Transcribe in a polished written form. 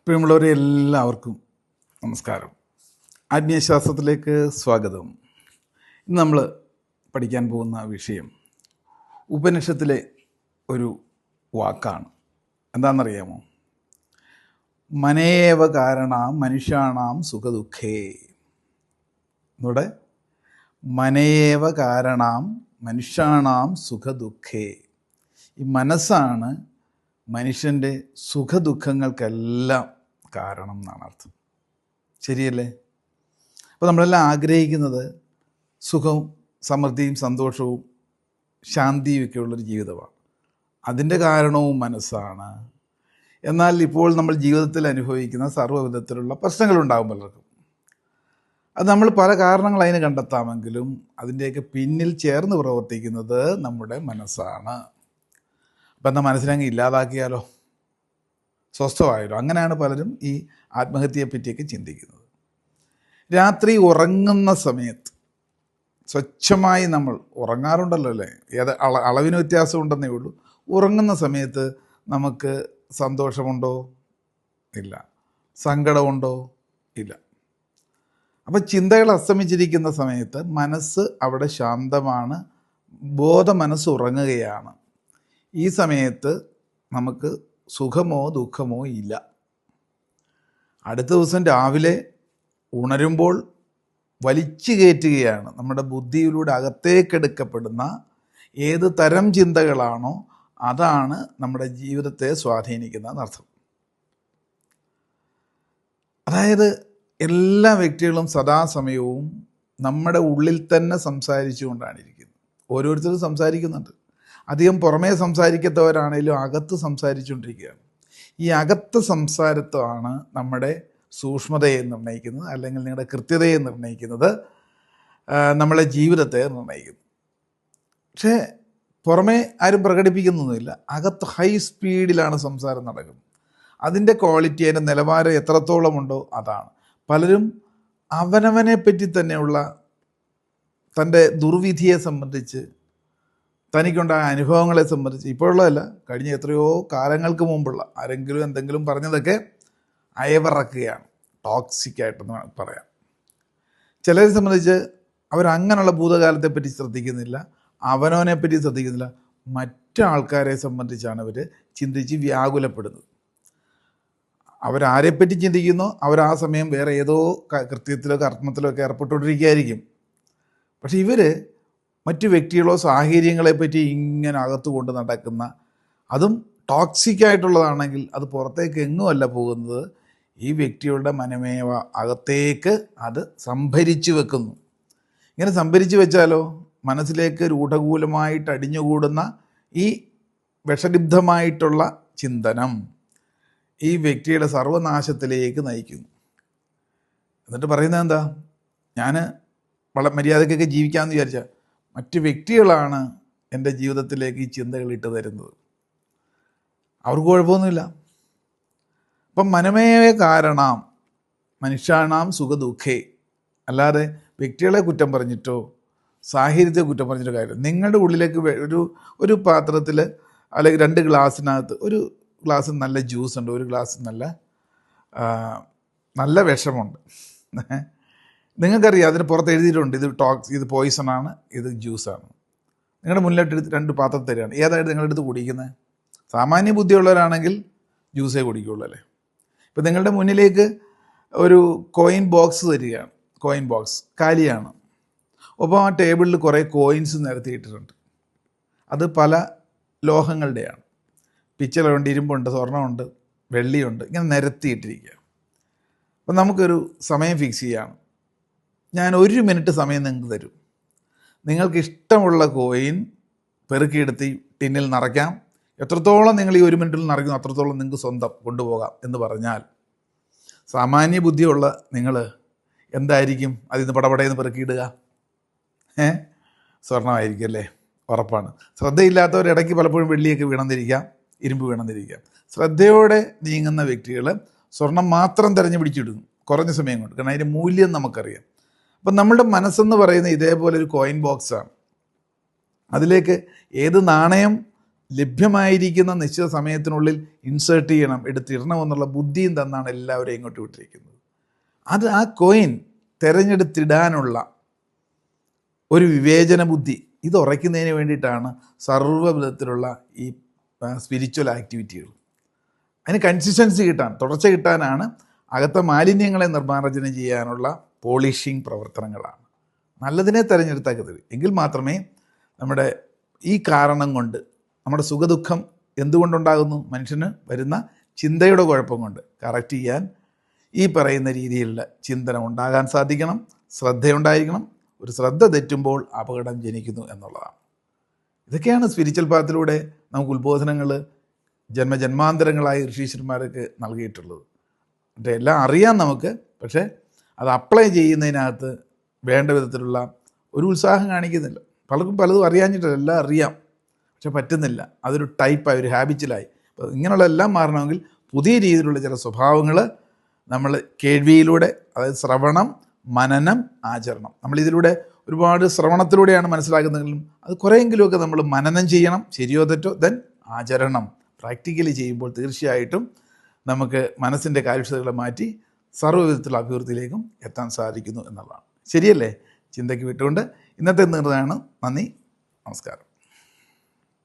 പ്രിയമുള്ളവരെ എല്ലാവർക്കും നമസ്കാരം. ആത്മീയശാസ്ത്രത്തിലേക്ക് സ്വാഗതം. ഇന്ന് നമ്മൾ പഠിക്കാൻ പോകുന്ന വിഷയം ഉപനിഷത്തിലെ ഒരു വാക്കാണ്. എന്താണെന്നറിയാമോ? മനേവ കാരണാം മനുഷ്യാണാം സുഖദുഃഖേ. ഇവിടെ മനേവ കാരണാം മനുഷ്യാണാം സുഖദുഃഖേ. ഈ മനസ്സാണ് മനുഷ്യൻ്റെ സുഖദുഃഖങ്ങൾക്കെല്ലാം കാരണം എന്നാണ് അർത്ഥം. ശരിയല്ലേ? അപ്പോൾ നമ്മളെല്ലാം ആഗ്രഹിക്കുന്നത് സുഖവും സമൃദ്ധിയും സന്തോഷവും ശാന്തിയും ഒക്കെ ഉള്ളൊരു ജീവിതമാണ്. അതിൻ്റെ കാരണവും മനസ്സാണ്. എന്നാൽ ഇപ്പോൾ നമ്മൾ ജീവിതത്തിൽ അനുഭവിക്കുന്ന സർവ്വവിധത്തിലുള്ള പ്രശ്നങ്ങളുണ്ടാകും പലർക്കും. അത് നമ്മൾ പല കാരണങ്ങൾ അതിന് കണ്ടെത്താമെങ്കിലും അതിൻ്റെയൊക്കെ പിന്നിൽ ചേർന്ന് പ്രവർത്തിക്കുന്നത് നമ്മുടെ മനസ്സാണ്. അപ്പം എന്നാൽ മനസ്സിനങ്ങ് ഇല്ലാതാക്കിയാലോ, സ്വസ്ഥമായാലോ? അങ്ങനെയാണ് പലരും ഈ ആത്മഹത്യയെ പറ്റിയൊക്കെ ചിന്തിക്കുന്നത്. രാത്രി ഉറങ്ങുന്ന സമയത്ത് സ്വച്ഛമായി നമ്മൾ ഉറങ്ങാറുണ്ടല്ലോ അല്ലേ? അളവിന് വ്യത്യാസം ഉണ്ടെന്നേ ഉള്ളൂ. ഉറങ്ങുന്ന സമയത്ത് നമുക്ക് സന്തോഷമുണ്ടോ? ഇല്ല. സങ്കടമുണ്ടോ? ഇല്ല. അപ്പം ചിന്തകൾ അസ്തമിച്ചിരിക്കുന്ന സമയത്ത് മനസ്സ് അവിടെ ശാന്തമാണ്, മനസ്സ് ഉറങ്ങുകയാണ്. ഈ സമയത്ത് നമുക്ക് സുഖമോ ദുഃഖമോ ഇല്ല. അടുത്ത ദിവസം രാവിലെ ഉണരുമ്പോൾ വലിച്ചു കയറ്റുകയാണ് നമ്മുടെ ബുദ്ധിയിലൂടെ അകത്തേക്കെടുക്കപ്പെടുന്ന ഏത് തരം ചിന്തകളാണോ അതാണ് നമ്മുടെ ജീവിതത്തെ സ്വാധീനിക്കുന്നതെന്നർത്ഥം. അതായത് എല്ലാ വ്യക്തികളും സദാസമയവും നമ്മുടെ ഉള്ളിൽ തന്നെ സംസാരിച്ചുകൊണ്ടാണ് ഇരിക്കുന്നത്. ഓരോരുത്തരും സംസാരിക്കുന്നുണ്ട്. അധികം പുറമേ സംസാരിക്കാത്തവരാണേലും അകത്ത് സംസാരിച്ചുകൊണ്ടിരിക്കുകയാണ്. ഈ അകത്ത് സംസാരത്വമാണ് നമ്മുടെ സൂക്ഷ്മതയെ നിർണ്ണയിക്കുന്നത്, അല്ലെങ്കിൽ നിങ്ങളുടെ കൃത്യതയെ നിർണ്ണയിക്കുന്നത്, നമ്മളെ ജീവിതത്തെ നിർണ്ണയിക്കുന്നു. പക്ഷേ പുറമേ ആരും പ്രകടിപ്പിക്കുന്നൊന്നുമില്ല. അകത്ത് ഹൈ സ്പീഡിലാണ് സംസാരം നടക്കുന്നത്. അതിൻ്റെ ക്വാളിറ്റി, അതിൻ്റെ നിലവാരം എത്രത്തോളമുണ്ടോ അതാണ്. പലരും അവനവനെ പറ്റി തന്നെയുള്ള തൻ്റെ ദുർവിധിയെ സംബന്ധിച്ച്, തനിക്കുണ്ടായ അനുഭവങ്ങളെ സംബന്ധിച്ച്, ഇപ്പോഴുള്ളതല്ല, കഴിഞ്ഞ എത്രയോ കാലങ്ങൾക്ക് മുമ്പുള്ള ആരെങ്കിലും എന്തെങ്കിലും പറഞ്ഞതൊക്കെ അയവിറക്കുകയാണ്. ടോക്സിക്കായിട്ടെന്ന് പറയാം. ചിലരെ സംബന്ധിച്ച് അവരങ്ങനെയുള്ള ഭൂതകാലത്തെപ്പറ്റി ശ്രദ്ധിക്കുന്നില്ല, അവനവനെപ്പറ്റി ശ്രദ്ധിക്കുന്നില്ല, മറ്റാൾക്കാരെ സംബന്ധിച്ചാണ് അവർ ചിന്തിച്ച് വ്യാകുലപ്പെടുന്നത്. അവരാരെപ്പറ്റി ചിന്തിക്കുന്നോ അവർ ആ സമയം വേറെ ഏതോ കൃത്യത്തിലോ കർമ്മത്തിലോ ഒക്കെ ഏർപ്പെട്ടുകൊണ്ടിരിക്കുകയായിരിക്കും. പക്ഷെ ഇവർ മറ്റു വ്യക്തികളോ സാഹചര്യങ്ങളെപ്പറ്റി ഇങ്ങനെ അകത്തു കൊണ്ട് നടക്കുന്ന, അതും ടോക്സിക്കായിട്ടുള്ളതാണെങ്കിൽ അത് പുറത്തേക്ക് എങ്ങുമല്ല പോകുന്നത്, ഈ വ്യക്തികളുടെ മനമേവ അകത്തേക്ക് അത് സംഭരിച്ചു വെക്കുന്നു. ഇങ്ങനെ സംഭരിച്ചു വെച്ചാലോ മനസ്സിലേക്ക് രൂഢകൂലമായിട്ട് അടിഞ്ഞുകൂടുന്ന ഈ വിഷലിബ്ധമായിട്ടുള്ള ചിന്തനം ഈ വ്യക്തിയുടെ സർവനാശത്തിലേക്ക് നയിക്കുന്നു. എന്നിട്ട് പറയുന്നത് എന്താ? ഞാൻ മര്യാദക്കൊക്കെ ജീവിക്കാമെന്ന് വിചാരിച്ചാൽ മറ്റ് വ്യക്തികളാണ് എൻ്റെ ജീവിതത്തിലേക്ക് ഈ ചിന്തകൾ ഇട്ട് തരുന്നത്. അവർക്ക് കുഴപ്പമൊന്നുമില്ല. അപ്പം മനമേവ കാരണാം മനുഷ്യാണാം സുഖദുഃഖേ. അല്ലാതെ വ്യക്തികളെ കുറ്റം പറഞ്ഞിട്ടോ സാഹചര്യത്തെ കുറ്റം പറഞ്ഞിട്ടോ കാര്യം. നിങ്ങളുടെ ഉള്ളിലേക്ക് ഒരു പാത്രത്തിൽ അല്ലെങ്കിൽ 2 ഗ്ലാസ്സിനകത്ത് ഒരു ഗ്ലാസ് നല്ല ജ്യൂസ് ഉണ്ട്, ഒരു ഗ്ലാസ് നല്ല വിഷമുണ്ട്. നിങ്ങൾക്കറിയാം, അതിന് പുറത്ത് എഴുതിയിട്ടുണ്ട് ഇത് പോയിസണാണ്, ഇത് ജ്യൂസാണ്. നിങ്ങളുടെ മുന്നിലോട്ട് 2 പാത്രം തരികയാണ്. ഏതായിട്ട് നിങ്ങളെടുത്ത് കുടിക്കുന്നത്? സാമാന്യ ബുദ്ധിയുള്ളവരാണെങ്കിൽ ജ്യൂസേ കുടിക്കുകയുള്ളൂ അല്ലേ? ഇപ്പം നിങ്ങളുടെ മുന്നിലേക്ക് ഒരു കോയിൻ ബോക്സ് തരികയാണ്. കോയിൻ ബോക്സ് കാലിയാണ്. ഒപ്പം ആ ടേബിളിൽ കുറേ കോയിൻസ് നിരത്തിയിട്ടിട്ടുണ്ട്. അത് പല ലോഹങ്ങളുടെയാണ്. പിച്ചളുണ്ട്, ഇരുമ്പുണ്ട്, സ്വർണ്ണമുണ്ട്, വെള്ളിയുണ്ട്, ഇങ്ങനെ നിരത്തിയിട്ടിരിക്കുക. അപ്പം നമുക്കൊരു സമയം ഫിക്സ് ചെയ്യാണ്. ഞാൻ 1 മിനിറ്റ് സമയം നിങ്ങൾക്ക് തരും. നിങ്ങൾക്ക് ഇഷ്ടമുള്ള കോയിൻ പെറുക്കിയെടുത്ത് ടിന്നിൽ നിറയ്ക്കാം. എത്രത്തോളം നിങ്ങൾ ഈ 1 മിനിറ്റിൽ നിറയ്ക്കുന്നു അത്രത്തോളം നിങ്ങൾക്ക് സ്വന്തം കൊണ്ടുപോകാം എന്ന് പറഞ്ഞാൽ, സാമാന്യ ബുദ്ധിയുള്ള നിങ്ങൾ എന്തായിരിക്കും അതിൽ നിന്ന് പടപടയെന്ന് പെറുക്കിയിടുക? സ്വർണ്ണമായിരിക്കും അല്ലേ? ഉറപ്പാണ്. ശ്രദ്ധയില്ലാത്തവർ ഇടയ്ക്ക് പലപ്പോഴും വെള്ളിയൊക്കെ വീണെന്നിരിക്കാം, ഇരുമ്പ് വീണെന്നിരിക്കാം. ശ്രദ്ധയോടെ നീങ്ങുന്ന വ്യക്തികൾ സ്വർണം മാത്രം തിരഞ്ഞു പിടിച്ചിടുന്നു കുറഞ്ഞ സമയം കൊണ്ട്. കാരണം അതിൻ്റെ മൂല്യം നമുക്കറിയാം. അപ്പം നമ്മളുടെ മനസ്സെന്ന് പറയുന്നത് ഇതേപോലെ ഒരു കോയിൻ ബോക്സാണ്. അതിലേക്ക് ഏത് നാണയം ലഭ്യമായിരിക്കുന്ന നിശ്ചിത സമയത്തിനുള്ളിൽ ഇൻസേർട്ട് ചെയ്യണം, എടുത്തിടണമെന്നുള്ള ബുദ്ധിയും തന്നാണ് എല്ലാവരെയും ഇങ്ങോട്ട് വിട്ടിരിക്കുന്നത്. അത് ആ കോയിൻ തിരഞ്ഞെടുത്തിടാനുള്ള ഒരു വിവേചന ബുദ്ധി ഇത് ഉറയ്ക്കുന്നതിന് വേണ്ടിയിട്ടാണ് സർവ്വവിധത്തിലുള്ള ഈ സ്പിരിച്വൽ ആക്ടിവിറ്റികൾ. അതിന് കൺസിസ്റ്റൻസി കിട്ടാൻ, തുടർച്ച കിട്ടാനാണ് അകത്തെ മാലിന്യങ്ങളെ നിർമ്മാർജ്ജനം ചെയ്യാനുള്ള പോളിഷിങ് പ്രവർത്തനങ്ങളാണ്. നല്ലതിനെ തിരഞ്ഞെടുത്താൽ എങ്കിൽ മാത്രമേ നമ്മുടെ ഈ കാരണം കൊണ്ട് നമ്മുടെ സുഖദുഃഖം എന്തുകൊണ്ടുണ്ടാകുന്നു, മനുഷ്യന് വരുന്ന ചിന്തയുടെ കുഴപ്പം കൊണ്ട് കറക്റ്റ് ചെയ്യാൻ ഈ പറയുന്ന രീതിയിലുള്ള ചിന്തനം ഉണ്ടാകാൻ സാധിക്കണം. ശ്രദ്ധയുണ്ടായിരിക്കണം. ഒരു ശ്രദ്ധ തെറ്റുമ്പോൾ അപകടം ജനിക്കുന്നു എന്നുള്ളതാണ്. ഇതൊക്കെയാണ് സ്പിരിച്വൽ പാത്തിലൂടെ നമുക്ക് ഉത്ബോധനങ്ങൾ ജന്മജന്മാന്തരങ്ങളായി ഋഷീശ്വരന്മാർക്ക് നൽകിയിട്ടുള്ളത്. എന്നിട്ട് എല്ലാം അറിയാം നമുക്ക്, പക്ഷേ അത് അപ്ലൈ ചെയ്യുന്നതിനകത്ത് വേണ്ട വിധത്തിലുള്ള ഒരു ഉത്സാഹം കാണിക്കുന്നില്ല. പലർക്കും പലതും അറിയാഞ്ഞിട്ടല്ല, എല്ലാം അറിയാം, പക്ഷെ പറ്റുന്നില്ല. അതൊരു ടൈപ്പായി, ഒരു ഹാബിറ്റിലായി. അപ്പോൾ ഇങ്ങനെയുള്ള എല്ലാം മാറണമെങ്കിൽ പുതിയ രീതിയിലുള്ള ചില സ്വഭാവങ്ങൾ നമ്മൾ കേൾവിയിലൂടെ, അതായത് ശ്രവണം, മനനം, ആചരണം, നമ്മളിതിലൂടെ ഒരുപാട് ശ്രവണത്തിലൂടെയാണ് മനസ്സിലാക്കുന്നതെങ്കിലും അത് കുറേയെങ്കിലുമൊക്കെ നമ്മൾ മനനം ചെയ്യണം, ശരിയോ തെറ്റോ. ദെൻ ആചരണം പ്രാക്ടിക്കലി ചെയ്യുമ്പോൾ തീർച്ചയായിട്ടും നമുക്ക് മനസ്സിൻ്റെ കാര്യക്ഷമതകളെ മാറ്റി സർവ്വവിധത്തിലുള്ള അഭിവൃദ്ധിയിലേക്കും എത്താൻ സാധിക്കുന്നു എന്നുള്ളതാണ്. ശരിയല്ലേ? ചിന്തയ്ക്ക് വിട്ടുകൊണ്ട് ഇന്നത്തെ നിർദ്ദയാണ്. നന്ദി, നമസ്കാരം.